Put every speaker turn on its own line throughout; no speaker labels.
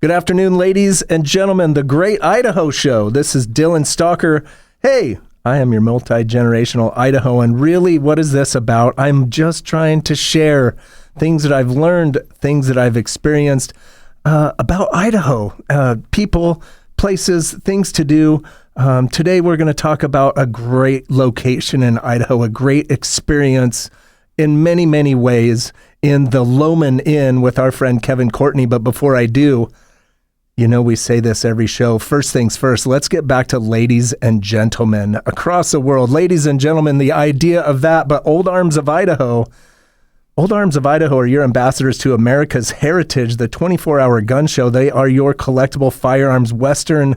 Good afternoon, ladies and gentlemen, the Great Idaho Show. This is Dylan Stalker. Hey, I am your multi-generational Idahoan. Really, what is this about? I'm just trying to share things that I've learned, things that I've experienced about Idaho, people, places, things to do. Today, we're going to talk about a great location in Idaho, a great experience in many, many ways in the Lowman Inn with our friend Kevin Courtney. But before I do, you know, we say this every show. First things first, let's get back to ladies and gentlemen across the world. Ladies and gentlemen, the idea of that, but Old Arms of Idaho are your ambassadors to America's heritage, the 24-hour gun show. They are your collectible firearms, Western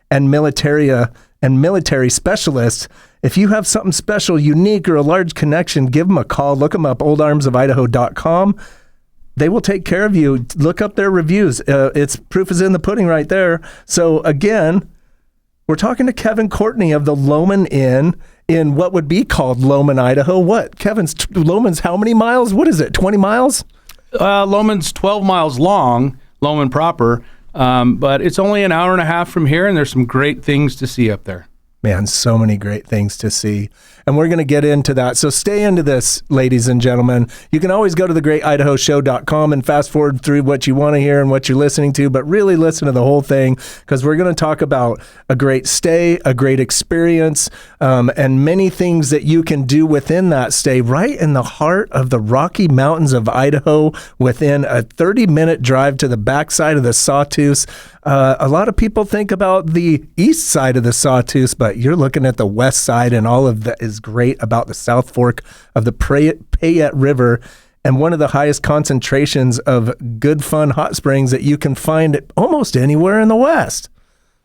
and military specialists. If you have something special, unique, or a large connection, give them a call. Look them up, oldarmsofidaho.com. They will take care of you. Look up their reviews. It's proof is in the pudding right there. So again, we're talking to Kevin Courtney of the Lowman Inn in what would be called Lowman, Idaho. What? Lowman's how many miles? What is it, 20 miles?
Lowman's 12 miles long, Lowman proper, but it's only an hour and a half from here, and there's some great things to see up there.
Man, so many great things to see. And we're going to get into that. So stay into this, ladies and gentlemen. You can always go to thegreatidahoshow.com and fast forward through what you want to hear and what you're listening to, but really listen to the whole thing because we're going to talk about a great stay, a great experience, and many things that you can do within that stay right in the heart of the Rocky Mountains of Idaho within a 30-minute drive to the backside of the Sawtooths. A lot of people think about the east side of the Sawtooths, but you're looking at the west side, and all of that is great about the South Fork of the Payette River and one of the highest concentrations of good, fun hot springs that you can find almost anywhere in the West.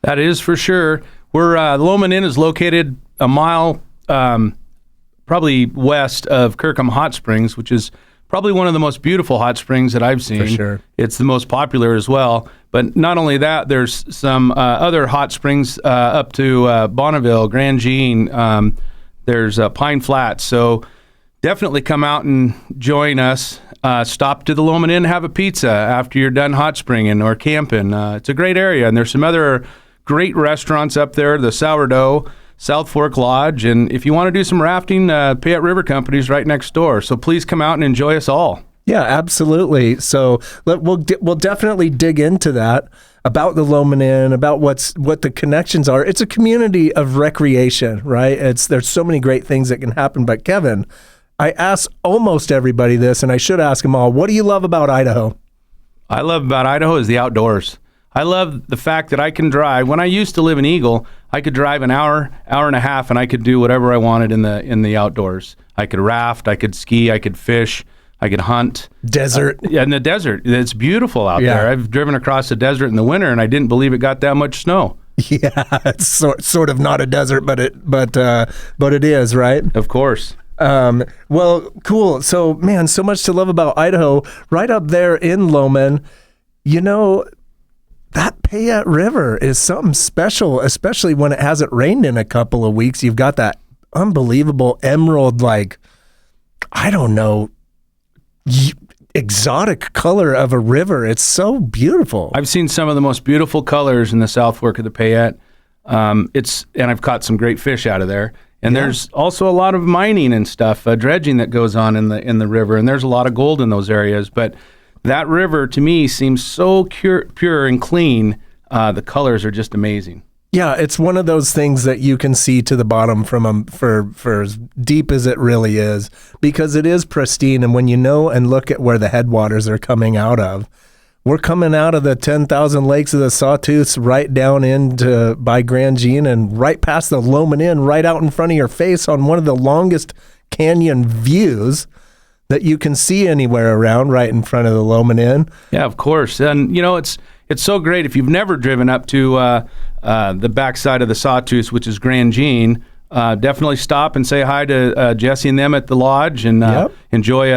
That is for sure. The Lowman Inn is located a mile probably west of Kirkham Hot Springs, which is probably one of the most beautiful hot springs that I've seen.
For sure. It's
the most popular as well. But not only that, there's some other hot springs up to Bonneville, Grand Jean. There's Pine Flats. So definitely come out and join us. Stop to the Lowman Inn, have a pizza after you're done hot springing or camping. It's a great area. And there's some other great restaurants up there, the Sourdough, South Fork Lodge. And if you want to do some rafting, Payette River Company's right next door. So please come out and enjoy us all.
Yeah, absolutely. So we'll definitely dig into that, about the Lowman Inn, about what the connections are. It's a community of recreation, right? There's so many great things that can happen. But Kevin, I ask almost everybody this, and I should ask them all, what do you love about Idaho?
I love about Idaho is the outdoors. I love the fact that I can drive. When I used to live in Eagle, I could drive an hour and a half, and I could do whatever I wanted in the outdoors. I could raft, I could ski, I could fish, I could hunt.
Desert.
Yeah, in the desert. It's beautiful out there. I've driven across the desert in the winter, and I didn't believe it got that much snow.
Yeah, it's sort of not a desert, but it is, right?
Of course.
Well, cool. So, man, so much to love about Idaho. Right up there in Lowman, you know, that Payette River is something special, especially when it hasn't rained in a couple of weeks. You've got that unbelievable emerald, I don't know, exotic color of a river. It's so beautiful.
I've seen some of the most beautiful colors in the South Fork of the Payette. And I've caught some great fish out of there. And there's also a lot of mining and stuff, dredging that goes on in the river. And there's a lot of gold in those areas. But that river, to me, seems so pure and clean. The colors are just amazing.
Yeah, it's one of those things that you can see to the bottom for as deep as it really is, because it is pristine. And when you know and look at where the headwaters are coming out of, we're coming out of the 10,000 lakes of the Sawtooths right down into by Grand Jean and right past the Lowman Inn, right out in front of your face on one of the longest canyon views that you can see anywhere around, right in front of the Lowman Inn.
Yeah, of course. And, you know, it's so great. If you've never driven up to the backside of the Sawtooths, which is Grand Jean, definitely stop and say hi to Jesse and them at the lodge and enjoy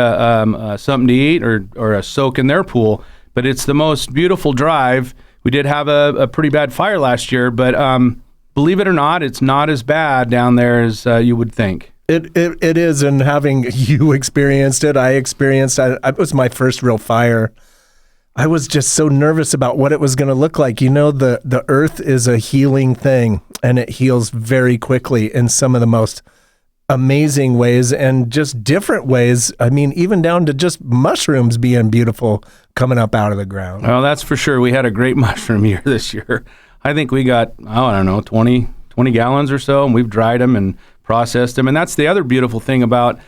something to eat or a soak in their pool. But it's the most beautiful drive. We did have a pretty bad fire last year, but believe it or not, it's not as bad down there as you would think.
It is, and having you experienced it, I experienced it. It was my first real fire. I was just so nervous about what it was going to look like. You know, the earth is a healing thing, and it heals very quickly in some of the most amazing ways and just different ways. I mean, even down to just mushrooms being beautiful coming up out of the ground.
Well, that's for sure. We had a great mushroom year this year. I think we got, I don't know, 20 gallons or so, and we've dried them and processed them. And that's the other beautiful thing about,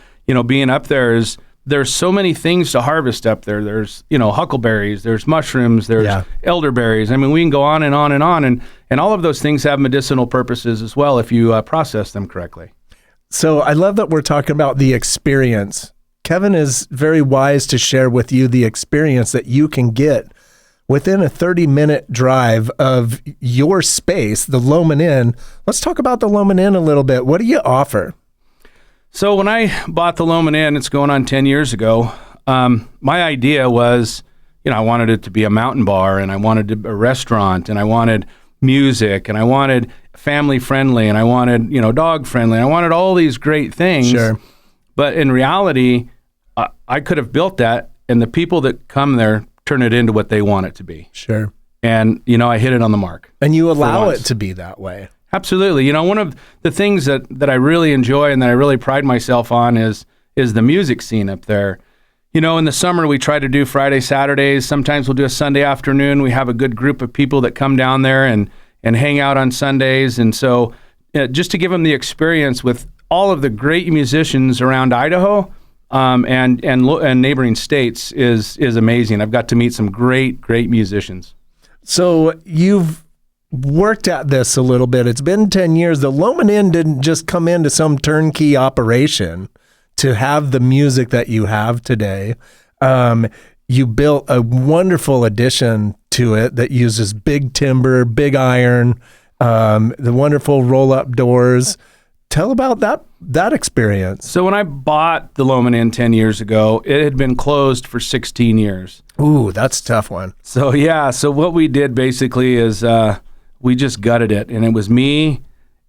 being up there is there's so many things to harvest up there. There's, huckleberries, there's mushrooms, there's elderberries. I mean, we can go on and on and on. And all of those things have medicinal purposes as well if you process them correctly.
So I love that we're talking about the experience. Kevin is very wise to share with you the experience that you can get within a 30-minute drive of your space, the Lowman Inn. Let's talk about the Lowman Inn a little bit. What do you offer?
So when I bought the Lowman Inn, it's going on 10 years ago, my idea was, I wanted it to be a mountain bar, and I wanted a restaurant, and I wanted music, and I wanted family friendly, and I wanted, dog friendly. And I wanted all these great things.
Sure.
But in reality, I could have built that, and the people that come there turn it into what they want it to be.
Sure.
And, I hit it on the mark.
And you allow it to be that way.
Absolutely. One of the things that I really enjoy and that I really pride myself on is the music scene up there. In the summer, we try to do Friday, Saturdays. Sometimes we'll do a Sunday afternoon. We have a good group of people that come down there and hang out on Sundays. And so just to give them the experience with all of the great musicians around Idaho and neighboring states is amazing. I've got to meet some great musicians.
So you've worked at this a little bit. It's been 10 years. The Lowman Inn didn't just come into some turnkey operation to have the music that you have today. You built a wonderful addition to it that uses big timber, big iron, the wonderful roll-up doors. Tell about that experience.
So when I bought the Lowman Inn 10 years ago, it had been closed for 16 years.
Ooh, that's a tough one.
So what we did basically is we just gutted it, and it was me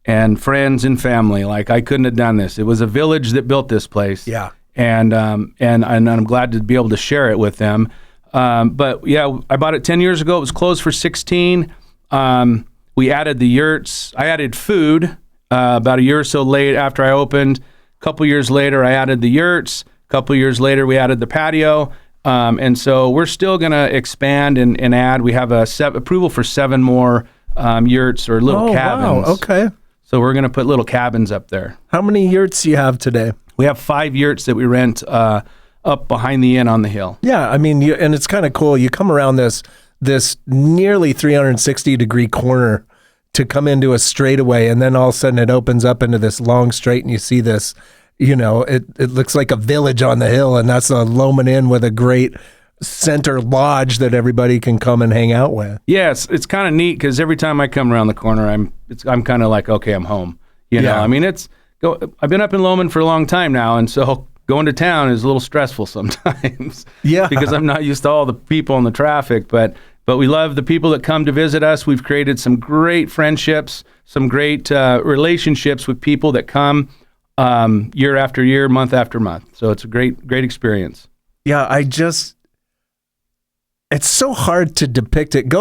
and friends and family. Like, I couldn't have done this. It was a village that built this place.
Yeah.
And I'm glad to be able to share it with them. But yeah, I bought it 10 years ago. It was closed for 16. We added the yurts. I added food about a year or so late after I opened. A couple years later, I added the yurts. A couple years later, we added the patio. And so we're still going to expand and add. We have approval for 7 more yurts or little cabins.
Wow. Okay.
So we're going to put little cabins up there.
How many yurts do you have today?
We have 5 yurts that we rent up behind the inn on the hill.
Yeah, I mean, and it's kind of cool. You come around this nearly 360-degree corner to come into a straightaway, and then all of a sudden it opens up into this long straight, and you see this, it looks like a village on the hill, and that's a Lowman Inn with a great center lodge that everybody can come and hang out with.
Yes, it's kind of neat because every time I come around the corner, I'm kind of like, okay, I'm home. I mean, I've been up in Lowman for a long time now, and so going to town is a little stressful sometimes.
Yeah,
because I'm not used to all the people and the traffic, but we love the people that come to visit us. We've created some great friendships, some great relationships with people that come year after year, month after month. So it's a great experience.
Yeah, it's so hard to depict it.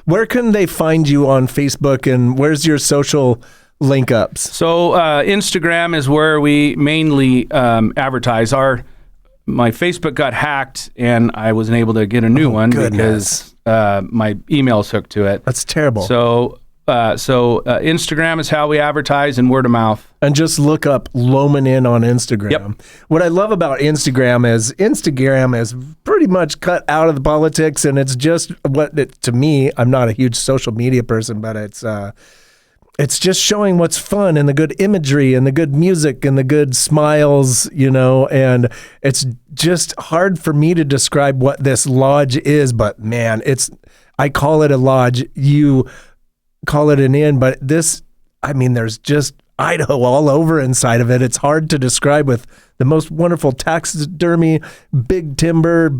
Where can they find you on Facebook, and where's your social link ups? So
Instagram is where we mainly advertise. My Facebook got hacked, and I wasn't able to get a new one because my email's hooked to it.
That's terrible.
So Instagram is how we advertise, and word of mouth.
And just look up Lowman Inn on Instagram.
Yep.
What I love about Instagram is pretty much cut out of the politics, and it's just to me, I'm not a huge social media person, but it's just showing what's fun and the good imagery and the good music and the good smiles, and it's just hard for me to describe what this lodge is, but man, I call it a lodge. You call it an inn, but there's just Idaho all over inside of it. It's hard to describe with the most wonderful taxidermy, big timber,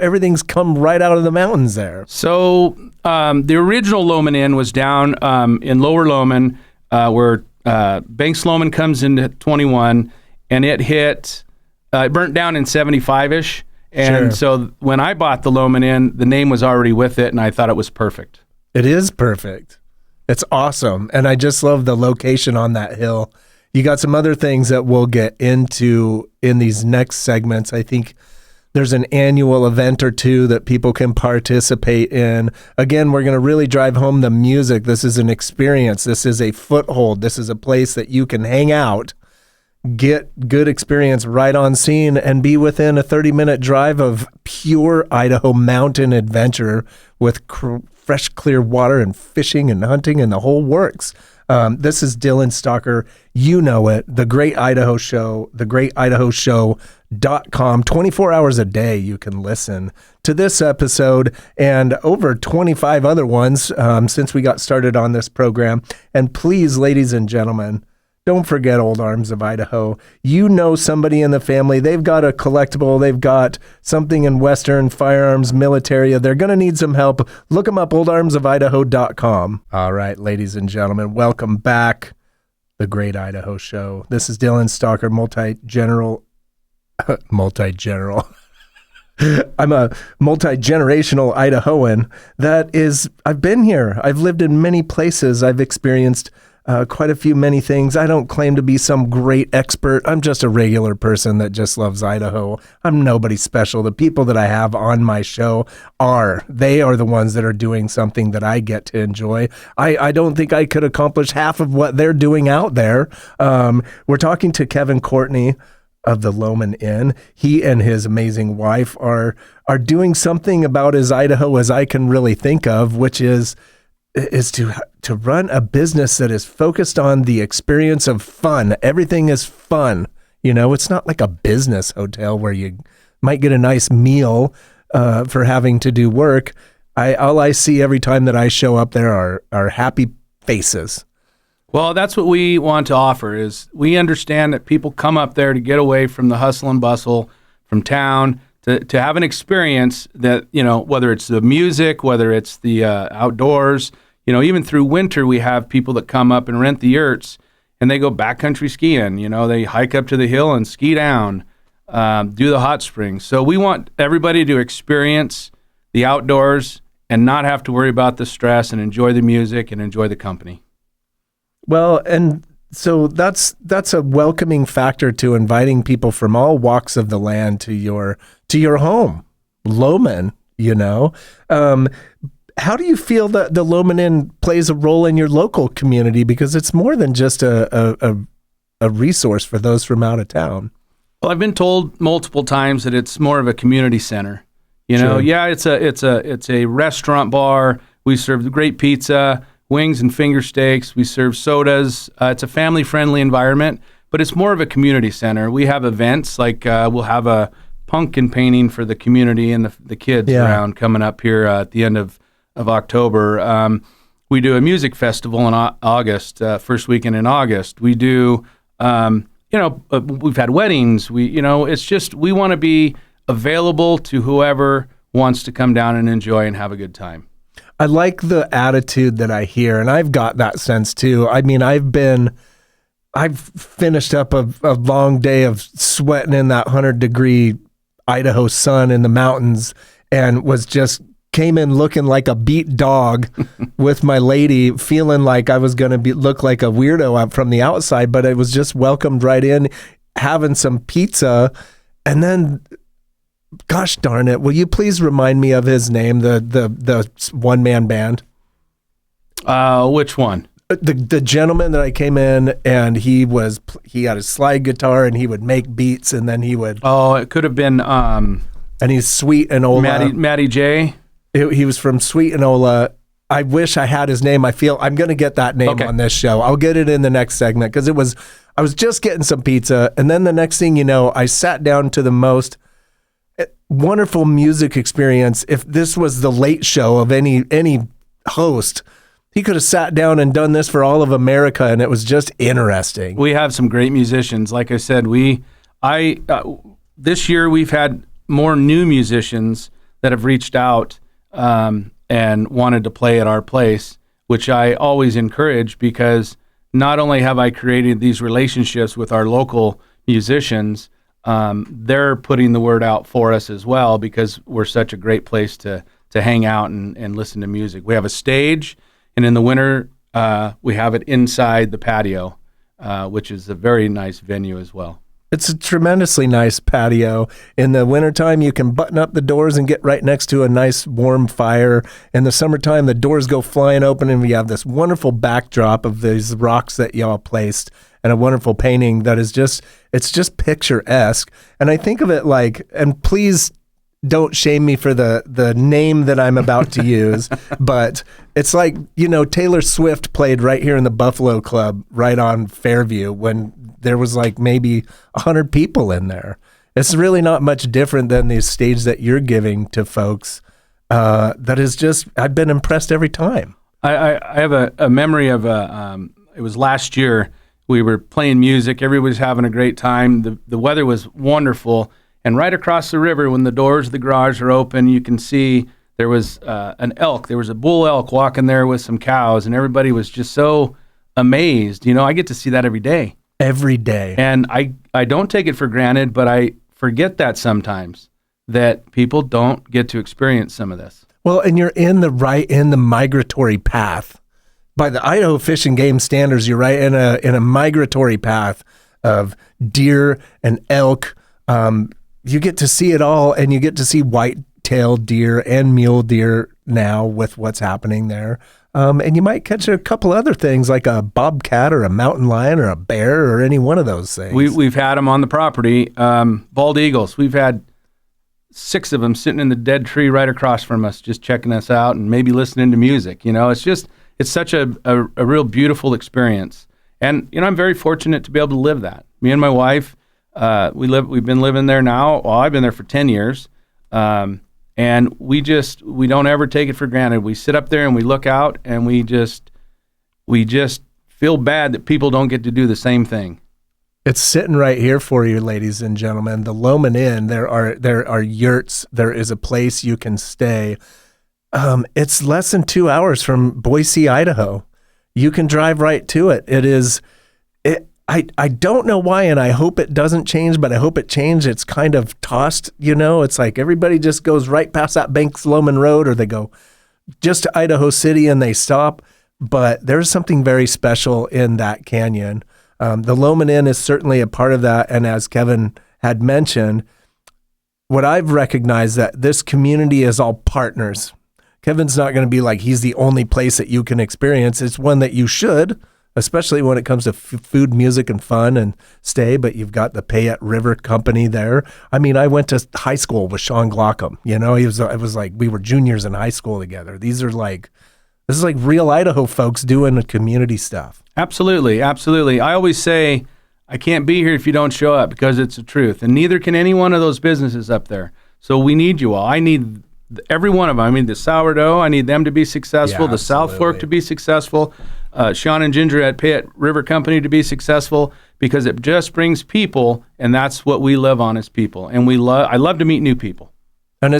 everything's come right out of the mountains there.
So the original Lowman Inn was down in Lower Lowman, where Banks Lowman comes into 21, and it burnt down in 75-ish. And
Sure.
so when I bought the Lowman Inn, the name was already with it, and I thought it was perfect.
It is perfect. It's awesome. And I just love the location on that hill. You got some other things that we'll get into in these next segments. I think there's an annual event or two that people can participate in. Again, we're going to really drive home the music. This is an experience. This is a foothold. This is a place that you can hang out, get good experience right on scene, and be within a 30-minute drive of pure Idaho mountain adventure with fresh, clear water and fishing and hunting and the whole works. This is Dylan Stalker. You know it. The Great Idaho Show, thegreatidahoshow.com. 24 hours a day you can listen to this episode and over 25 other ones since we got started on this program. And please, ladies and gentlemen, don't forget Old Arms of Idaho. You know somebody in the family. They've got a collectible. They've got something in Western firearms, military. They're going to need some help. Look them up, oldarmsofidaho.com. All right, ladies and gentlemen, welcome back. The Great Idaho Show. This is Dylan Stalker, multi-general. I'm a multi-generational Idahoan. I've been here. I've lived in many places. I've experienced quite a few many things. I don't claim to be some great expert. I'm just a regular person that just loves Idaho. I'm nobody special. The people that I have on my show they are the ones that are doing something that I get to enjoy. I don't think I could accomplish half of what they're doing out there. We're talking to Kevin Courtney of the Lowman Inn. He and his amazing wife are doing something about as Idaho as I can really think of, which is to run a business that is focused on the experience of fun. Everything is fun. You know, it's not like a business hotel where you might get a nice meal for having to do work. All I see every time that I show up there are happy faces.
Well, that's what we want to offer. Is we understand that people come up there to get away from the hustle and bustle from town, to have an experience that, you know, whether it's the music, whether it's the outdoors, you know, even through winter, we have people that come up and rent the yurts and they go backcountry skiing. You know, they hike up to the hill and ski down, do the hot springs. So we want everybody to experience the outdoors and not have to worry about the stress and enjoy the music and enjoy the company.
Well, and so that's a welcoming factor to inviting people from all walks of the land to your home, Lowman, you know. How do you feel that the Lowman Inn plays a role in your local community? Because it's more than just a resource for those from out of town.
Well, I've been told multiple times that it's more of a community center. You know,
Sure.
Yeah, it's a restaurant bar. We serve great pizza, wings and finger steaks. We serve sodas. It's a family-friendly environment, but it's more of a community center. We have events like we'll have a pumpkin painting for the community and the kids around coming up here at the end of October. We do a music festival in August, first weekend in August. We do, we've had weddings. It's just we want to be available to whoever wants to come down and enjoy and have a good time.
I like the attitude that I hear, and I've got that sense too. I mean, I've finished up a long day of sweating in that 100-degree Idaho sun in the mountains and came in looking like a beat dog with my lady, feeling like I was going to look like a weirdo out from the outside, but I was just welcomed right in, having some pizza. And then, gosh darn it, will you please remind me of his name, the one-man band?
Which one?
The gentleman that I came in, and he had a slide guitar and he would make beats, and then he would.
Oh, it could have been.
And he's Sweet and Ola.
Matty J.
He was from Sweet and Ola. I wish I had his name. I feel I'm going to get that name on this show. I'll get it in the next segment because I was just getting some pizza, and then the next thing you know, I sat down to the most wonderful music experience. If this was the Late Show of any host, he could have sat down and done this for all of America, and it was just interesting.
We have some great musicians. Like I said, this year we've had more new musicians that have reached out and wanted to play at our place, which I always encourage because not only have I created these relationships with our local musicians, they're putting the word out for us as well, because we're such a great place to hang out and listen to music. We have a stage, and in the winter, we have it inside the patio, which is a very nice venue as well.
It's a tremendously nice patio. In the wintertime, you can button up the doors and get right next to a nice warm fire. In the summertime, the doors go flying open, and we have this wonderful backdrop of these rocks that y'all placed and a wonderful painting that is it's just picturesque. And I think of it like, and please don't shame me for the name that I'm about to use, but it's like, Taylor Swift played right here in the Buffalo Club, right on Fairview, when there was like maybe 100 people in there. It's really not much different than the stage that you're giving to folks. That is just, I've been impressed every time.
I have a memory of it was last year. We were playing music. Everybody was having a great time. The weather was wonderful. And right across the river, when the doors of the garage are open, you can see there was an elk. There was a bull elk walking there with some cows, and everybody was just so amazed. I get to see that every day.
Every day.
And I don't take it for granted, but I forget that sometimes, that people don't get to experience some of this.
Well, and you're in the migratory path. By the Idaho Fish and Game standards, you're right in a migratory path of deer and elk. You get to see it all, and you get to see white-tailed deer and mule deer now with what's happening there. And you might catch a couple other things like a bobcat or a mountain lion or a bear or any one of those things.
We've had them on the property. Bald eagles. We've had 6 of them sitting in the dead tree right across from us, just checking us out and maybe listening to music. It's such a real beautiful experience. And, I'm very fortunate to be able to live that. Me and my wife, we've been living there now. Well, I've been there for 10 years. And we don't ever take it for granted. We sit up there and we look out, and we just feel bad that people don't get to do the same thing.
It's sitting right here for you, ladies and gentlemen. The Lowman Inn. There are yurts. There is a place you can stay. It's less than 2 hours from Boise, Idaho. You can drive right to it. I don't know why, and I hope it doesn't change, but I hope it changes. It's kind of tossed, it's like everybody just goes right past that Banks Lowman Road, or they go just to Idaho City and they stop. But there's something very special in that canyon. The Lowman Inn is certainly a part of that. And as Kevin had mentioned, what I've recognized that this community is all partners. Kevin's not going to be like he's the only place that you can experience. It's one that you should, especially when it comes to food, music, and fun and stay. But you've got the Payette River Company there. I mean, I went to high school with Sean Glockham. It was like we were juniors in high school together. This is like real Idaho folks doing community stuff.
Absolutely, absolutely. I always say, I can't be here if you don't show up, because it's the truth. And neither can any one of those businesses up there. So we need you all. I need every one of them. I mean, the sourdough, I need them to be successful. The South Fork to be successful. Sean and Ginger at Payette River Company to be successful, because it just brings people, and that's what we live on as people. And I love to meet new people.
And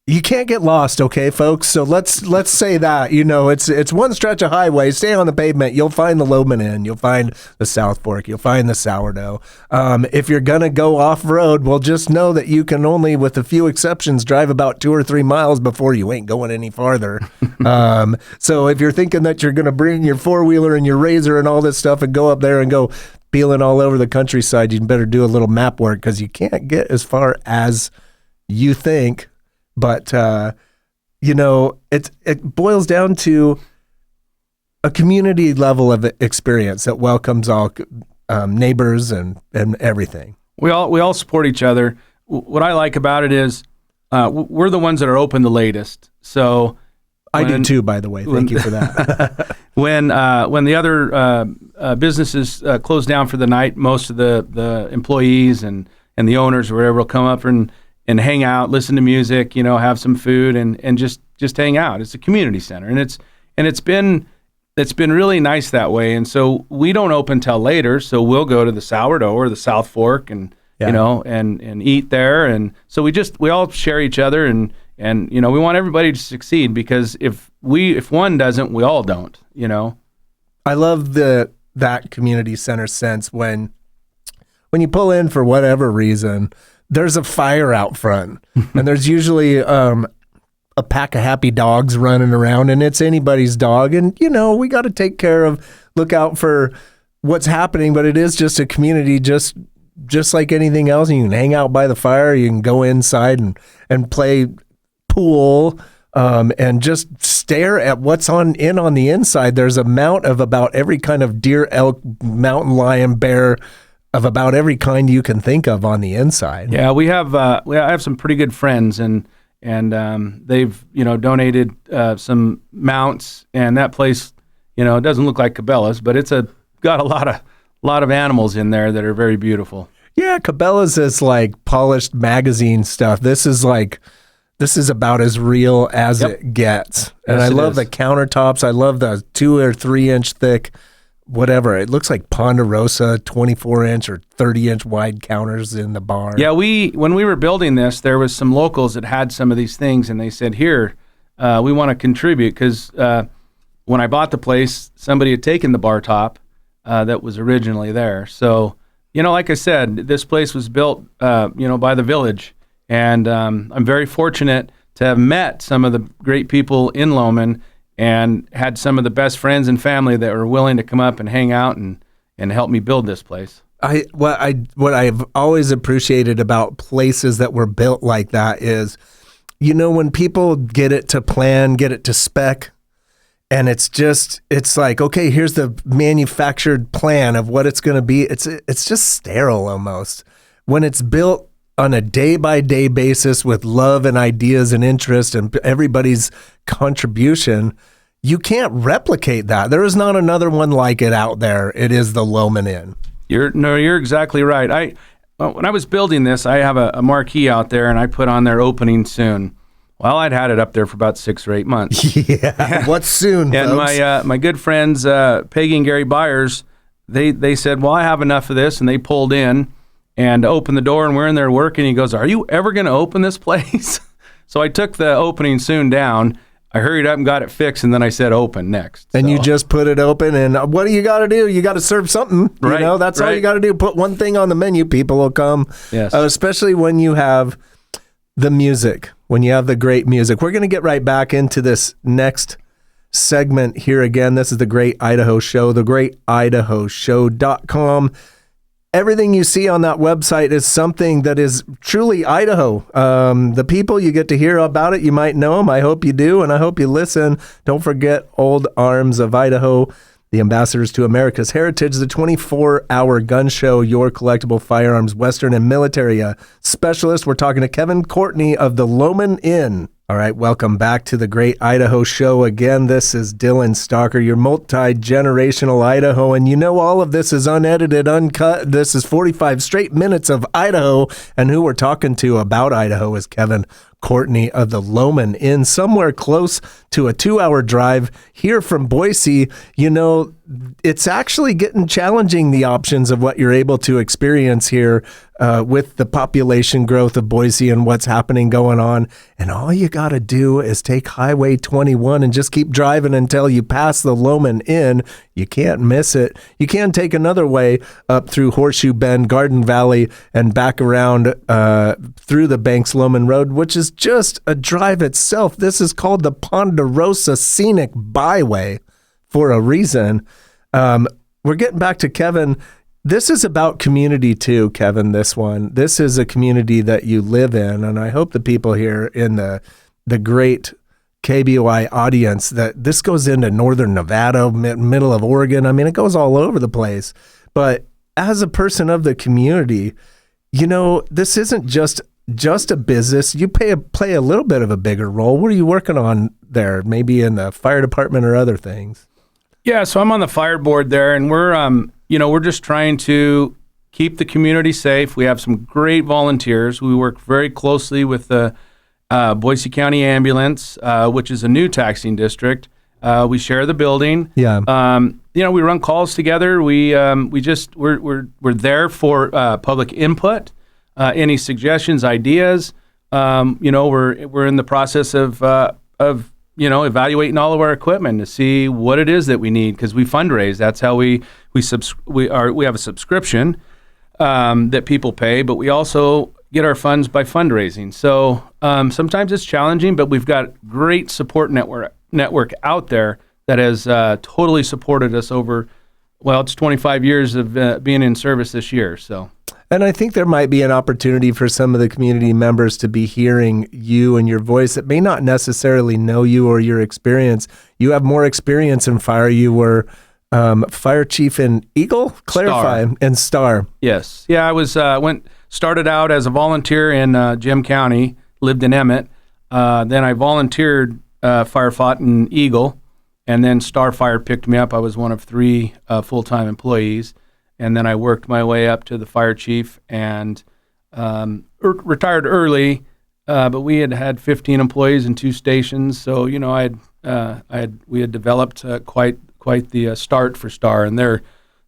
you can't get lost, okay, folks? So let's say that, it's one stretch of highway. Stay on the pavement. You'll find the Lowman Inn. You'll find the South Fork. You'll find the sourdough. If you're going to go off-road, well, just know that you can only, with a few exceptions, drive about 2 or 3 miles before you ain't going any farther. So if you're thinking that you're going to bring your four-wheeler and your razor and all this stuff and go up there and go peeling all over the countryside, you better do a little map work, because you can't get as far as you think. But, it boils down to a community level of experience that welcomes all neighbors and everything.
We all support each other. What I like about it is we're the ones that are open the latest. So
I do too, by the way. Thank you for that.
When the other businesses close down for the night, most of the employees and the owners or whatever will come up and hang out, listen to music, have some food, and just hang out. It's a community center, and it's been really nice that way. And so we don't open till later, so we'll go to the sourdough or the South Fork and eat there. And so we all share each other, and we want everybody to succeed, because if one doesn't, we all don't.
I love that community center sense when when you pull in for whatever reason, there's a fire out front, and there's usually a pack of happy dogs running around, and it's anybody's dog. And, we got to take care of, look out for what's happening, but it is just a community, just like anything else. You can hang out by the fire, you can go inside and play pool, and just stare at what's on the inside. There's a mount of about every kind of deer, elk, mountain lion, bear, of about every kind you can think of on the inside.
Yeah, I have some pretty good friends, and they've donated some mounts, and that place, it doesn't look like Cabela's, but it's got a lot of animals in there that are very beautiful.
Yeah, Cabela's is like polished magazine stuff. This is about as real as it gets. And I love the countertops. I love the 2 or 3 inch thick, whatever. It looks like Ponderosa 24-inch or 30-inch wide counters in the bar.
Yeah, when we were building this, there was some locals that had some of these things, and they said, here, we want to contribute, because when I bought the place, somebody had taken the bar top that was originally there. So, like I said, this place was built, by the village, and I'm very fortunate to have met some of the great people in Lowman, and had some of the best friends and family that were willing to come up and hang out and help me build this place.
What I've always appreciated about places that were built like that is, when people get it to plan, get it to spec, and it's like, okay, here's the manufactured plan of what it's going to be. It's just sterile almost. When it's built on a day-by-day basis with love and ideas and interest and everybody's contribution, you can't replicate that. There is not another one like it out there. It is the Lowman Inn.
You're exactly right. When I was building this, I have a marquee out there, and I put on there opening soon. Well, I'd had it up there for about 6 or 8 months.
Yeah, what's soon,
and
folks?
my good friends, Peggy and Gary Byers, they said, well, I have enough of this, and they pulled in and opened the door, and we're in there working. He goes, are you ever going to open this place? So I took the opening soon down. I hurried up and got it fixed, and then I said open next.
And you just put it open, and what do you got to do? You got to serve something.
Right,
that's all you got to do. Put one thing on the menu, people will come.
Yes.
Especially when you have the music, when you have the great music. We're going to get right back into this next segment here again. This is the Great Idaho Show, thegreatidahoshow.com. Everything you see on that website is something that is truly Idaho. The people, you get to hear about it. You might know them. I hope you do, and I hope you listen. Don't forget Old Arms of Idaho, the ambassadors to America's heritage, the 24-hour gun show, your collectible firearms, Western and military specialist. We're talking to Kevin Courtney of the Lowman Inn. All right, welcome back to the Great Idaho Show. Again, this is Dylan Stalker, your multi-generational Idaho, and all of this is unedited, uncut. This is 45 straight minutes of Idaho, and who we're talking to about Idaho is Kevin Courtney of the Lowman Inn, somewhere close to a 2-hour drive here from Boise. It's actually getting challenging, the options of what you're able to experience here with the population growth of Boise and what's happening going on. And all you got to do is take Highway 21 and just keep driving until you pass the Lowman Inn. You can't miss it. You can take another way up through Horseshoe Bend, Garden Valley, and back around through the Banks Lowman Road, which is just a drive itself. This is called the Ponderosa Scenic Byway for a reason. We're getting back to Kevin. This is about community too, Kevin, this one. This is a community that you live in, and I hope the people here in the great KBOI audience, that this goes into northern Nevada, middle of Oregon. I mean, it goes all over the place. But as a person of the community, this isn't just a business. You play a little bit of a bigger role. What are you working on there? Maybe in the fire department or other things?
Yeah, so I'm on the fire board there, and we're just trying to keep the community safe. We have some great volunteers. We work very closely with the Boise County Ambulance, which is a new taxing district. We share the building.
Yeah.
We run calls together. We're there for public input, any suggestions, ideas. We're in the process of evaluating all of our equipment to see what it is that we need, because we fundraise. That's how we have a subscription. that people pay, but we also get our funds by fundraising. So sometimes it's challenging, but we've got great support network out there that has totally supported us over, well, it's 25 years of being in service this year. So.
And I think there might be an opportunity for some of the community members to be hearing you and your voice that may not necessarily know you or your experience. You have more experience in fire. You were fire chief in Eagle, Clarify,
Star.
and Star.
Yes. Yeah, I was started out as a volunteer in Gem County, lived in Emmett. Then I volunteered, firefought in Eagle, and then Star Fire picked me up. I was one of 3 full-time employees. And then I worked my way up to the fire chief and retired early, but we had 15 employees in 2 stations. So, you know, we had developed quite the start for Star, and they're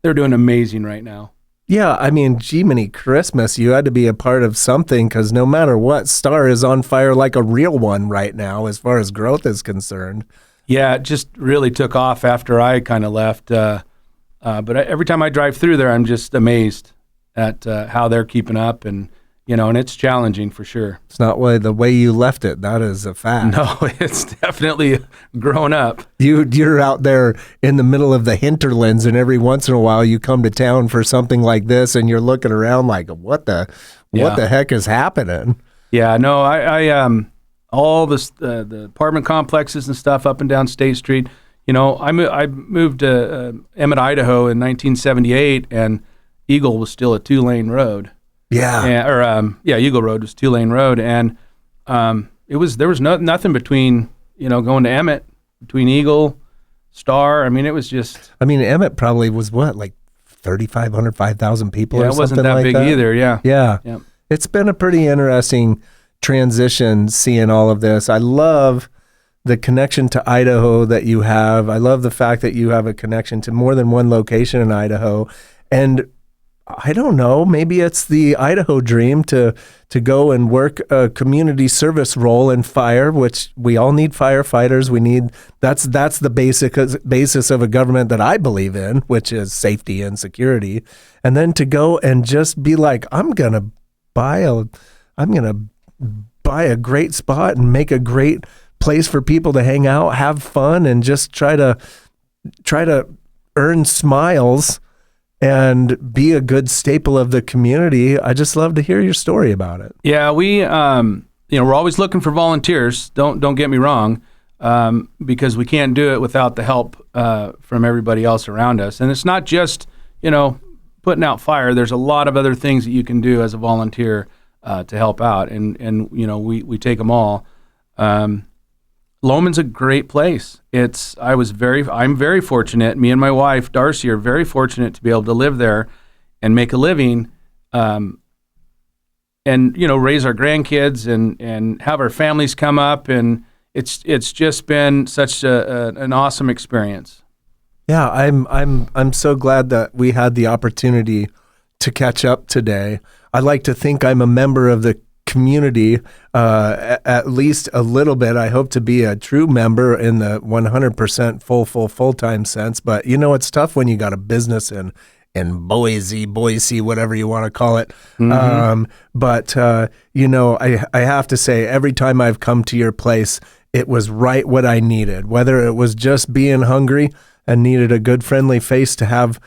doing amazing right now.
Yeah, I mean, Jiminy Christmas, you had to be a part of something because no matter what, Star is on fire like a real one right now as far as growth is concerned.
Yeah, it just really took off after I kind of left. But every time I drive through there, I'm just amazed at how they're keeping up, and and it's challenging for sure.
It's not the way you left it. That is a fact.
No, it's definitely grown up.
You're out there in the middle of the hinterlands, and every once in a while you come to town for something like this, and you're looking around like, what the heck is happening?
Yeah, no, I all the apartment complexes and stuff up and down State Street. I moved to Emmett, Idaho in 1978, and Eagle was still a 2-lane road.
Yeah.
Eagle Road was 2-lane road, and there was nothing between going to Emmett, between Eagle, Star. I mean, it was just.
I mean, Emmett probably was like 3,500, 5,000 people.
Yeah,
or
it wasn't
something
that
like
big
that.
either. Yeah.
Yeah.
Yep.
It's been a pretty interesting transition seeing all of this. I love the connection to Idaho that you have. I love the fact that you have a connection to more than one location in Idaho. And I don't know, maybe it's the Idaho dream to go and work a community service role in fire, which we all need firefighters. We need, that's the basis of a government that I believe in, which is safety and security. And then to go and just be like, I'm going to buy a great spot and make a great place for people to hang out, have fun, and just try to earn smiles and be a good staple of the community. I just love to hear your story about it.
Yeah, we we're always looking for volunteers. Don't get me wrong, because we can't do it without the help from everybody else around us. And it's not just putting out fire. There's a lot of other things that you can do as a volunteer to help out, and we take them all. Lowman's a great place. I'm very fortunate. Me and my wife, Darcy, are very fortunate to be able to live there and make a living, and raise our grandkids and have our families come up. And it's just been such an awesome experience.
Yeah, I'm so glad that we had the opportunity to catch up today. I like to think I'm a member of the community, at least a little bit. I hope to be a true member in the 100% full-time sense. But it's tough when you got a business in Boise, whatever you want to call it.
Mm-hmm.
I have to say, every time I've come to your place, it was right what I needed. Whether it was just being hungry and needed a good friendly face to have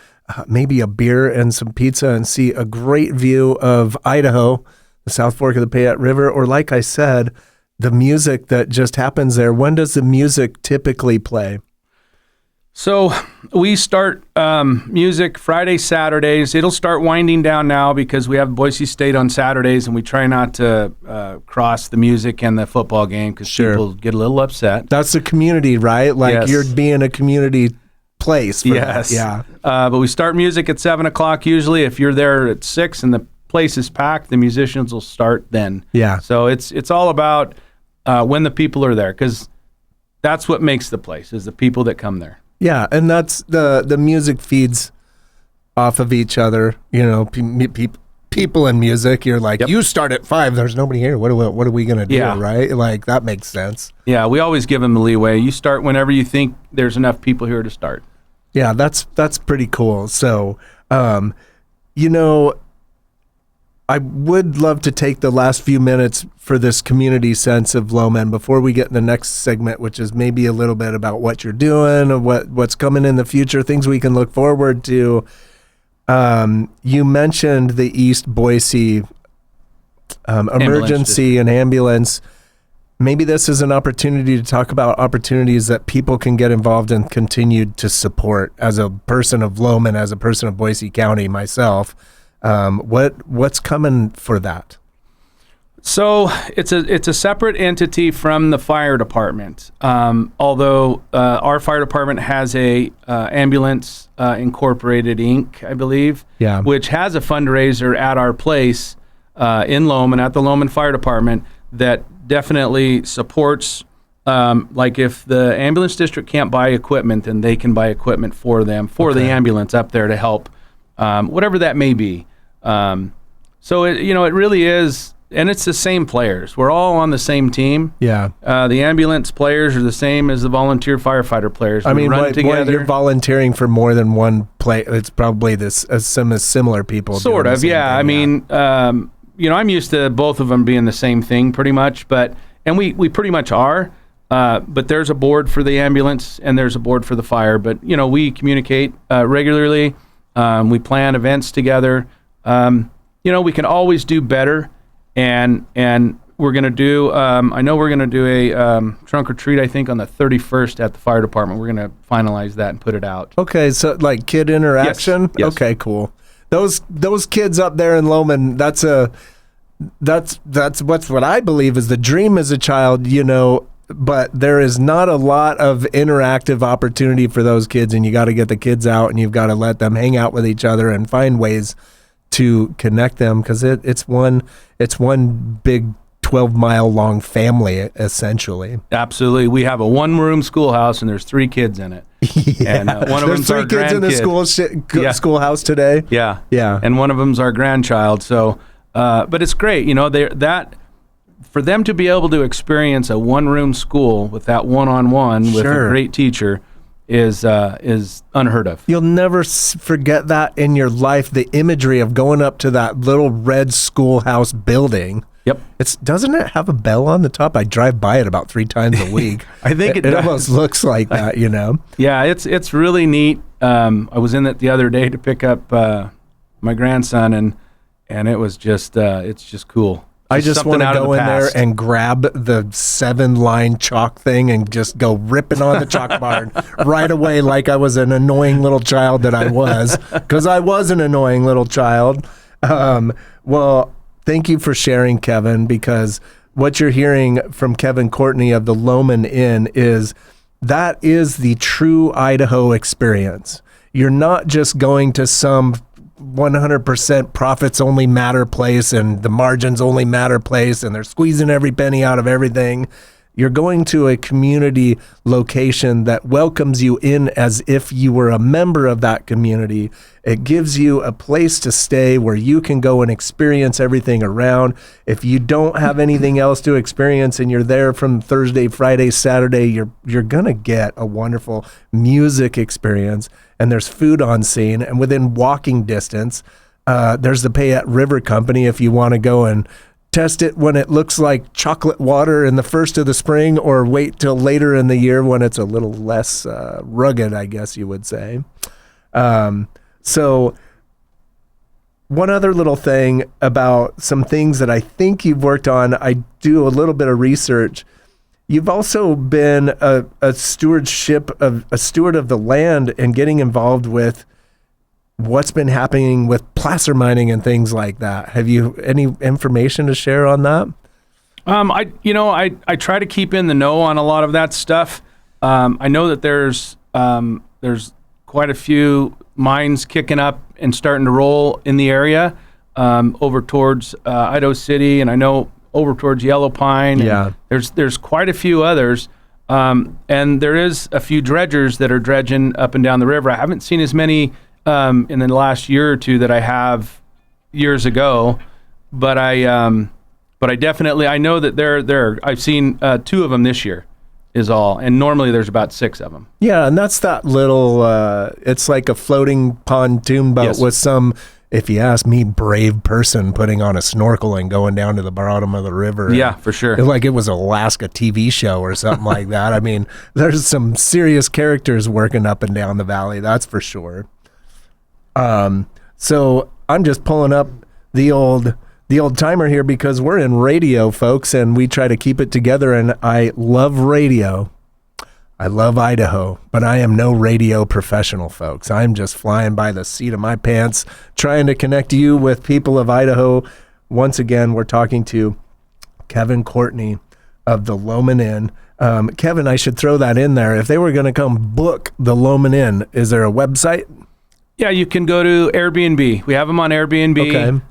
maybe a beer and some pizza and see a great view of Idaho, the South Fork of the Payette River, or like I said, the music that just happens there. When does the music typically play?
So we start music Friday, Saturdays. It'll start winding down now because we have Boise State on Saturdays, and we try not to cross the music and the football game because people get a little upset.
That's the community, right? Like
Yes.
You're being a community place.
Yes.
Yeah.
But we start music at 7 o'clock usually. If you're there at 6 and the place is packed, the musicians will start then.
Yeah.
So it's all about when the people are there, because that's what makes the place, is the people that come there.
Yeah, and that's the music feeds off of each other. People and music. You're like, You start at 5. There's nobody here. What are we gonna do?
Yeah.
Right? Like that makes sense.
Yeah, we always give them the leeway. You start whenever you think there's enough people here to start.
Yeah, that's pretty cool. So, I would love to take the last few minutes for this community sense of Lowman before we get in the next segment, which is maybe a little bit about what you're doing, or what's coming in the future, things we can look forward to. You mentioned the East Boise emergency and ambulance. Maybe this is an opportunity to talk about opportunities that people can get involved in, continued to support. As a person of Lowman, as a person of Boise County myself, what's coming for that?
So it's a separate entity from the fire department. Although our fire department has a ambulance incorporated Inc., I believe, which has a fundraiser at our place in Lowman, at the Lowman Fire Department, that definitely supports, like if the ambulance district can't buy equipment, then they can buy equipment for them, the ambulance up there to help, whatever that may be. So it really is, and it's the same players. We're all on the same team. Yeah. The ambulance players are the same as the volunteer firefighter players.
I mean, you're volunteering for more than one play. It's probably similar people.
Sort of, yeah. I mean, I'm used to both of them being the same thing pretty much, and we pretty much are. But there's a board for the ambulance and there's a board for the fire. But, we communicate regularly. We plan events together. We can always do better. And we're going to do, I know we're going to do a trunk or treat, I think, on the 31st at the fire department. We're going to finalize that and put it out.
Okay, so like kid interaction?
Yes.
Okay, cool. Those kids up there in Lowman, that's what I believe is the dream as a child, but there is not a lot of interactive opportunity for those kids, and you got to get the kids out and you've got to let them hang out with each other and find ways to connect them, because it's one big 12-mile long family essentially.
Absolutely. We have a one-room schoolhouse and there's 3 kids in it.
Yeah.
And one of
there's 3 kids in the schoolhouse today.
Yeah.
Yeah.
And one of them's our grandchild. So, but it's great, for them to be able to experience a one-room school with that one-on-one with a great teacher is unheard of.
You'll never forget that in your life, the imagery of going up to that little red schoolhouse building.
Yep.
Doesn't it have a bell on the top? I drive by it about 3 times a week.
I think it
almost looks like that,
Yeah, it's really neat. I was in it the other day to pick up my grandson, and it was just it's just cool.
I just want to go in there and grab the 7-line chalk thing and just go ripping on the chalkboard right away, like I was an annoying little child that I was, because I was an annoying little child. Well, thank you for sharing, Kevin, because what you're hearing from Kevin Courtney of the Lowman Inn is the true Idaho experience. You're not just going to some 100% profits only matter place and the margins only matter place and they're squeezing every penny out of everything. You're going to a community location that welcomes you in as if you were a member of that community. It gives you a place to stay where you can go and experience everything around. If you don't have anything else to experience and you're there from Thursday, Friday, Saturday, you're going to get a wonderful music experience. And there's food on scene. And within walking distance, there's the Payette River Company if you want to go and test it when it looks like chocolate water in the first of the spring, or wait till later in the year when it's a little less rugged, I guess you would say. So one other little thing about some things that I think you've worked on, I do a little bit of research. You've also been a steward of the land and getting involved with what's been happening with placer mining and things like that. Have you any information to share on that? I try to keep in the know on a lot of that stuff. I know that there's quite a few mines kicking up and starting to roll in the area over towards Idaho City, and I know over towards Yellow Pine. Yeah. There's quite a few others. And there is a few dredgers that are dredging up and down the river. I haven't seen as many in the last year or two that I have years ago, but I definitely, I know that I've seen 2 of them this year is all. And normally there's about 6 of them. Yeah. And that's that little, it's like a floating pontoon boat with some if you ask me, brave person putting on a snorkel and going down to the bottom of the river.
Yeah, for sure.
Like it was an Alaska TV show or something like that. I mean, there's some serious characters working up and down the valley, that's for sure. So I'm just pulling up the old timer here because we're in radio, folks, and we try to keep it together. And I love radio. I love Idaho, but I am no radio professional, folks. I'm just flying by the seat of my pants, trying to connect you with people of Idaho. Once again, we're talking to Kevin Courtney of the Lowman Inn. Kevin, I should throw that in there. If they were going to come book the Lowman Inn, is there a website?
Yeah, you can go to Airbnb. We have them on Airbnb.
Okay.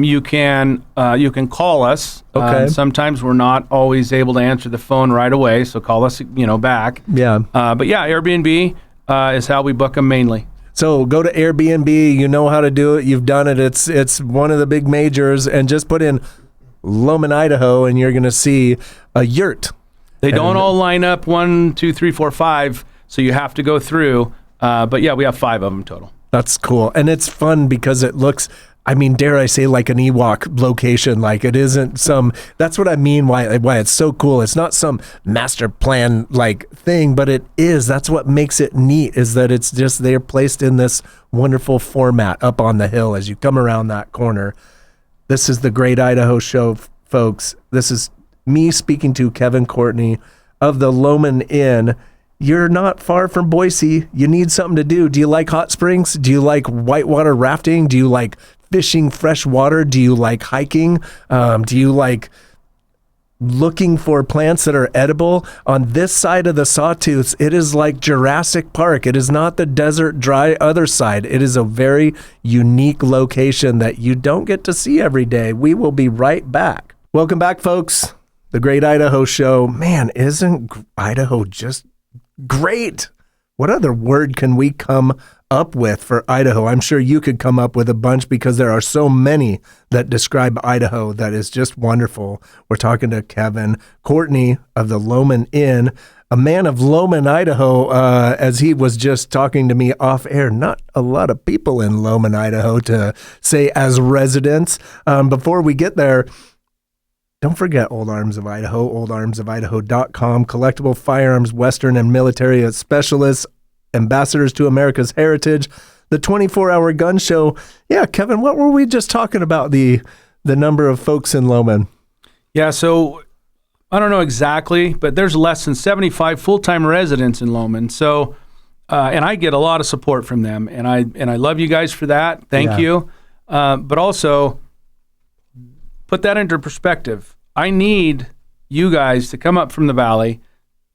You can call us.
Okay.
Sometimes we're not always able to answer the phone right away, so call us, back.
Yeah.
But yeah, Airbnb is how we book them mainly.
So go to Airbnb. You know how to do it. You've done it. It's one of the big majors, and just put in Lowman, Idaho, and you're going to see a yurt.
They don't all line up 1, 2, 3, 4, 5, so you have to go through. But yeah, we have 5 of them total.
That's cool. And it's fun because it looks, dare I say, like an Ewok location. Like it isn't that's what I mean why it's so cool. It's not some master plan like thing, but it is. That's what makes it neat, is that it's just, they're placed in this wonderful format up on the hill as you come around that corner. This is the Great Idaho Show, folks. This is me speaking to Kevin Courtney of the Lowman Inn. You're not far from Boise. You need something to do. Do you like hot springs? Do you like whitewater rafting? Do you like fishing fresh water? Do you like hiking? Do you like looking for plants that are edible? On this side of the Sawtooths, it is like Jurassic Park. It is not the desert dry other side. It is a very unique location that you don't get to see every day. We will be right back. Welcome back, folks. The Great Idaho Show. Man, isn't Idaho just great? What other word can we come up with for Idaho? I'm sure you could come up with a bunch because there are so many that describe Idaho. That is just wonderful. We're talking to Kevin Courtney of the Lowman Inn, a man of Lowman, Idaho, as he was just talking to me off air. Not a lot of people in Lowman, Idaho to say as residents. Before we get there, don't forget Old Arms of Idaho, oldarmsofidaho.com, collectible firearms, Western and military specialists, ambassadors to America's heritage, the 24-hour gun show. Yeah, Kevin, what were we just talking about, the number of folks in Lowman?
Yeah, so I don't know exactly, but there's less than 75 full-time residents in Lowman. So, and I get a lot of support from them, and I love you guys for that. Thank you. But also, put that into perspective. I need you guys to come up from the valley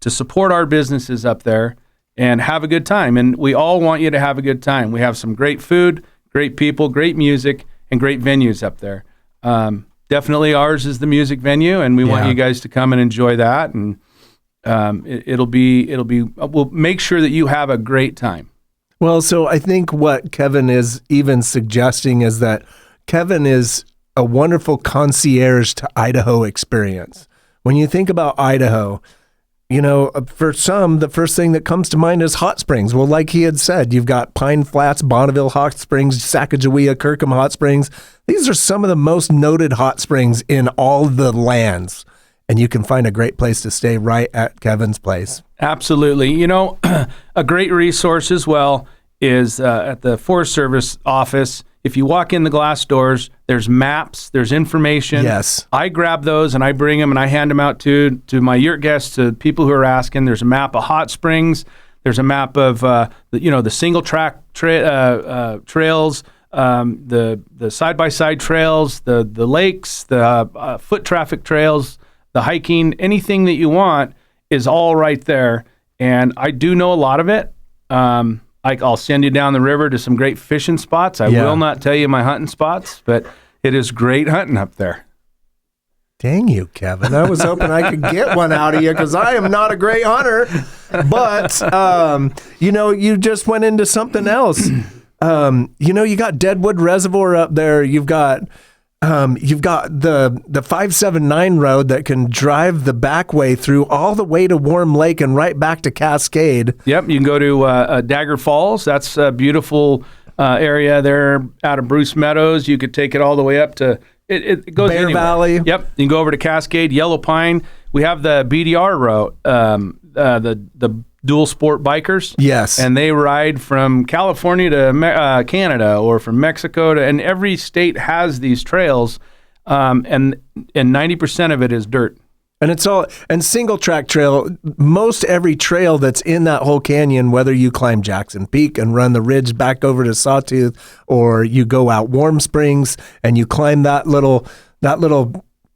to support our businesses up there and have a good time. And we all want you to have a good time. We have some great food, great people, great music, and great venues up there. Definitely ours is the music venue, and we want you guys to come and enjoy that. And we'll make sure that you have a great time.
Well, so I think what Kevin is even suggesting is that Kevin is a wonderful concierge to Idaho experience. When you think about Idaho, for some, the first thing that comes to mind is hot springs. Well, like he had said, you've got Pine Flats, Bonneville Hot Springs, Sacagawea, Kirkham Hot Springs. These are some of the most noted hot springs in all the lands. And you can find a great place to stay right at Kevin's place.
Absolutely. A great resource as well is at the Forest Service office. If you walk in the glass doors, there's maps, there's information. Yes. I grab those and I bring them and I hand them out to my yurt guests, to people who are asking. There's a map of hot springs. There's a map of the single track trails, the side by side trails, the lakes, the foot traffic trails, the hiking. Anything that you want is all right there. And I do know a lot of it. I'll send you down the river to some great fishing spots. I will not tell you my hunting spots, but it is great hunting up there.
Dang you, Kevin. I was hoping I could get one out of you because I am not a great hunter. But, you just went into something else. You got Deadwood Reservoir up there. You've got the 579 road that can drive the back way through all the way to Warm Lake and right back to Cascade.
Yep, you can go to Dagger Falls. That's a beautiful area there out of Bruce Meadows. You could take it all the way up to it goes
Bear
anywhere.
Valley.
Yep, you can go over to Cascade, Yellow Pine. We have the BDR route, the dual sport bikers.
Yes.
And they ride from California to Canada, or from Mexico to, and every state has these trails, and 90% of it is dirt.
And it's all, and single track trail, most every trail that's in that whole canyon, whether you climb Jackson Peak and run the ridge back over to Sawtooth, or you go out Warm Springs and you climb that little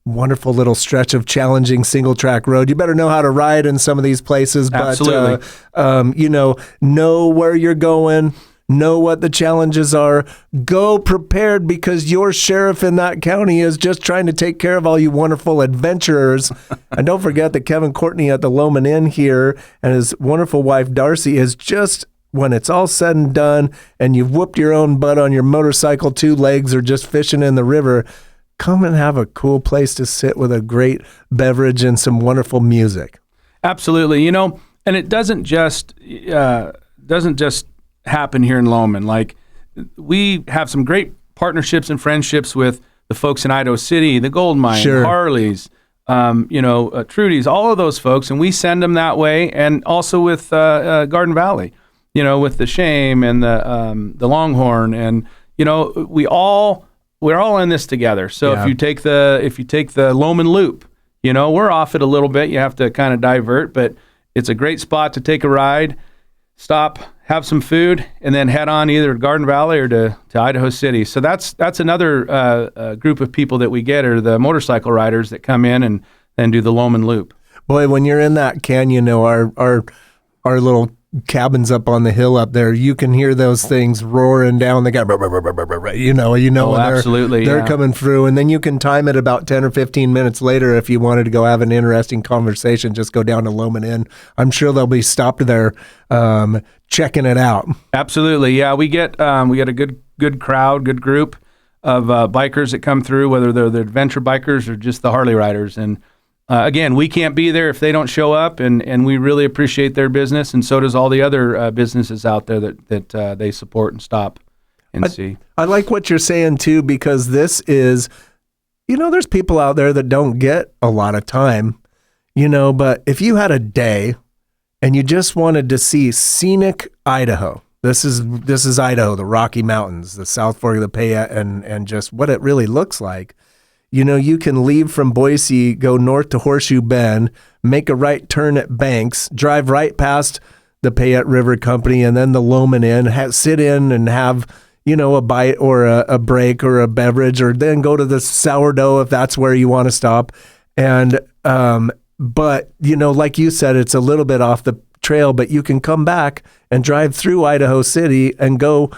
wonderful little stretch of challenging single track road. You better know how to ride in some of these places,
Absolutely.
but know where you're going, know what the challenges are, go prepared, because your sheriff in that county is just trying to take care of all you wonderful adventurers. And don't forget that Kevin Courtney at the Lowman Inn here and his wonderful wife Darcy is just, when it's all said and done and you've whooped your own butt on your motorcycle 2 legs or just fishing in the river, come and have a cool place to sit with a great beverage and some wonderful music.
Absolutely. And it doesn't just happen here in Lowman. Like, we have some great partnerships and friendships with the folks in Idaho City, the Gold Mine,
Sure.
Harley's, Trudy's, all of those folks, and we send them that way. And also with Garden Valley, with the Shame and the Longhorn, and we're all in this together. So
Yeah.
if you take the Lowman Loop, we're off it a little bit. You have to kind of divert, but it's a great spot to take a ride, stop, have some food, and then head on either to Garden Valley or to Idaho City. So that's another group of people that we get, are the motorcycle riders that come in and then do the Lowman Loop.
Boy, when you're in that canyon, our little cabins up on the hill up there, you can hear those things roaring down. They got,
Oh, absolutely,
they're
yeah.
coming through, and then you can time it about 10 or 15 minutes later if you wanted to go have an interesting conversation. Just go down to Lowman Inn. I'm sure they'll be stopped there checking it out.
Absolutely, yeah. We get a good crowd, good group of bikers that come through, whether they're the adventure bikers or just the Harley riders. And again, we can't be there if they don't show up, and we really appreciate their business, and so does all the other businesses out there that they support and stop and see.
I like what you're saying too, because this is, there's people out there that don't get a lot of time, but if you had a day and you just wanted to see scenic Idaho, this is Idaho, the Rocky Mountains, the South Fork of the Payette, and just what it really looks like. You can leave from Boise, go north to Horseshoe Bend, make a right turn at Banks, drive right past the Payette River Company, and then the Lowman Inn, sit in and have, a bite or a break or a beverage, or then go to the sourdough if that's where you want to stop. And, but, like you said, it's a little bit off the trail, but you can come back and drive through Idaho City and go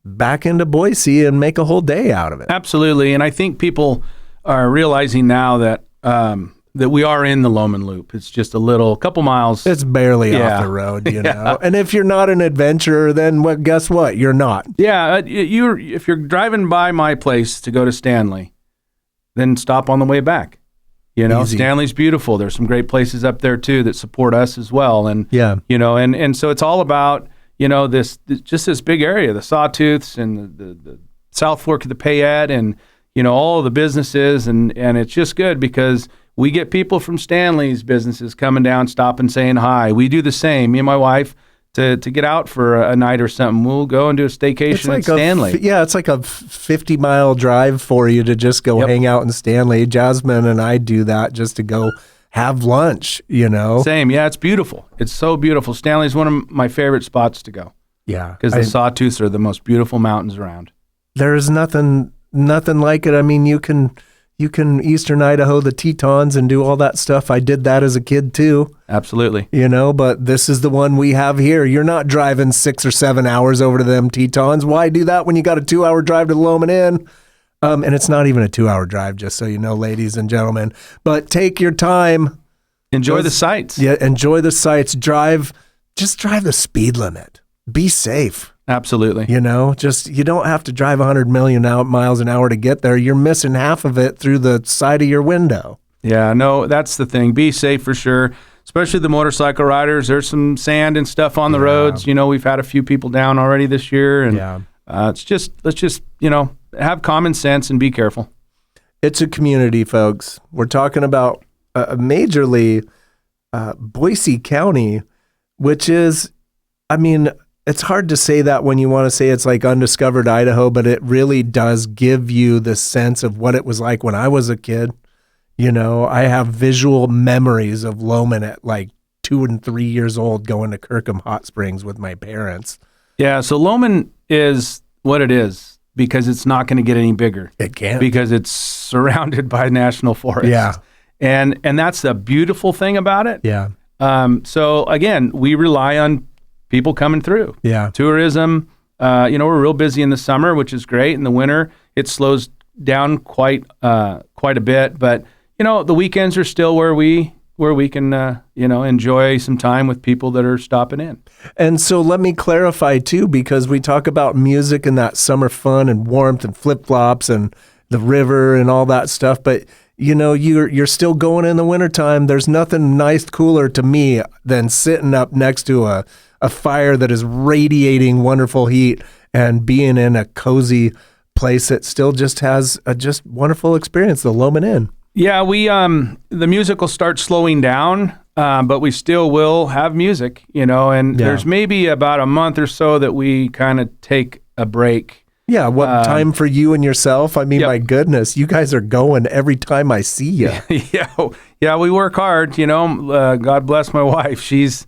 back into Boise and make a whole day out of it.
Absolutely, and I think people are realizing now that that we are in the Lowman Loop. It's just a couple miles.
It's barely
Yeah.
off the road, know. And if you're not an adventurer, then guess what? You're not.
Yeah, if you're driving by my place to go to Stanley, then stop on the way back.
Easy.
Stanley's beautiful. There's some great places up there too that support us as well. And
Yeah.
and so it's all about this big area, the Sawtooths and the South Fork of the Payette, and all of the businesses, and it's just good because we get people from Stanley's businesses coming down, stopping, saying hi. We do the same. Me and my wife, to get out for a night or something, we'll go and do a staycation at Stanley.
It's like a 50-mile drive for you to just go hang out in Stanley. Jasmine and I do that just to go have lunch,
Same, yeah, it's beautiful. It's so beautiful. Stanley's one of my favorite spots to go.
Yeah.
Because the Sawtooths are the most beautiful mountains around.
There's nothing like it. I mean, you can Eastern Idaho, the Tetons, and do all that stuff. I did that as a kid too.
Absolutely.
But this is the one we have here. You're not driving 6 or 7 hours over to them Tetons. Why do that when you got a 2-hour drive to the Lowman Inn? And it's not even a 2-hour drive, just so you know, ladies and gentlemen. But take your time.
Enjoy the sights.
Yeah, enjoy the sights. Just drive the speed limit. Be safe.
Absolutely.
You don't have to drive 100 million miles an hour to get there. You're missing half of it through the side of your window.
Yeah, no, that's the thing. Be safe for sure, especially the motorcycle riders. There's some sand and stuff on the roads. We've had a few people down already this year, and let's just have common sense and be careful.
It's a community, folks. We're talking about majorly Boise County, which is, I mean, it's hard to say that when you want to say it's like undiscovered Idaho, but it really does give you the sense of what it was like when I was a kid. I have visual memories of Lowman at like 2 and 3 years old going to Kirkham Hot Springs with my parents.
Yeah, so Lowman is what it is because it's not going to get any bigger.
It can't.
Because it's surrounded by national forests.
Yeah.
And that's the beautiful thing about it.
Yeah.
So again, we rely on people coming through.
Yeah.
Tourism, we're real busy in the summer, which is great. In the winter, it slows down quite a bit, but the weekends are still where we can enjoy some time with people that are stopping in. And
so let me clarify too, because we talk about music and that summer fun and warmth and flip-flops and the river and all that stuff, but you're still going in the wintertime. There's nothing nice, cooler to me than sitting up next to a fire that is radiating wonderful heat and being in a cozy place that still just has a just wonderful experience, the Lowman Inn.
Yeah, we the music will start slowing down, but we still will have music, and there's maybe about a month or so that we kind of take a break.
Yeah, what time for you and yourself? I mean, my goodness, you guys are going every time I see you.
Yeah, we work hard, God bless my wife. She's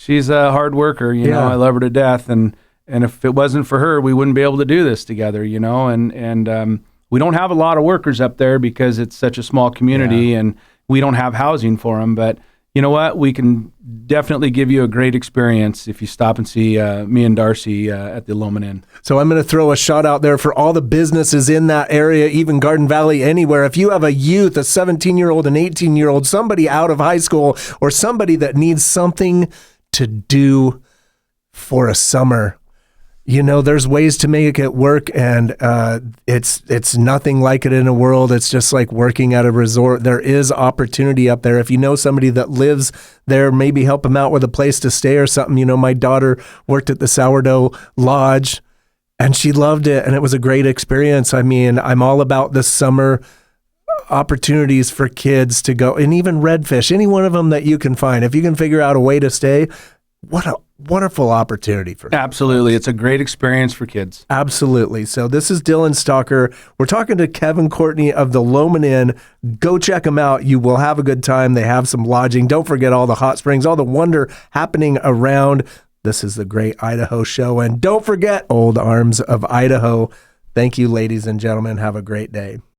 a hard worker, I love her to death, and if it wasn't for her, we wouldn't be able to do this together, and we don't have a lot of workers up there because it's such a small community and we don't have housing for them. But you know what? We can definitely give you a great experience if you stop and see me and Darcy at the Lowman Inn.
So I'm going to throw a shout out there for all the businesses in that area, even Garden Valley, anywhere. If you have a youth, a 17-year-old, an 18-year-old, somebody out of high school, or somebody that needs something to do for a summer, there's ways to make it work, and it's nothing like it in a world. It's just like working at a resort. There is opportunity up there. If you know somebody that lives there, maybe help them out with a place to stay or something. My daughter worked at the Sourdough Lodge, and she loved it, and it was a great experience. I mean, I'm all about the summer opportunities for kids to go, and even Redfish, any one of them that you can find. If you can figure out a way to stay, what a wonderful opportunity for kids.
Absolutely. It's a great experience for kids.
Absolutely. So this is Dylan Stalker. We're talking to Kevin Courtney of the Lowman Inn. Go check them out. You will have a good time. They have some lodging. Don't forget all the hot springs, all the wonder happening around. This is the Great Idaho Show. And don't forget Old Arms of Idaho. Thank you, ladies and gentlemen. Have a great day.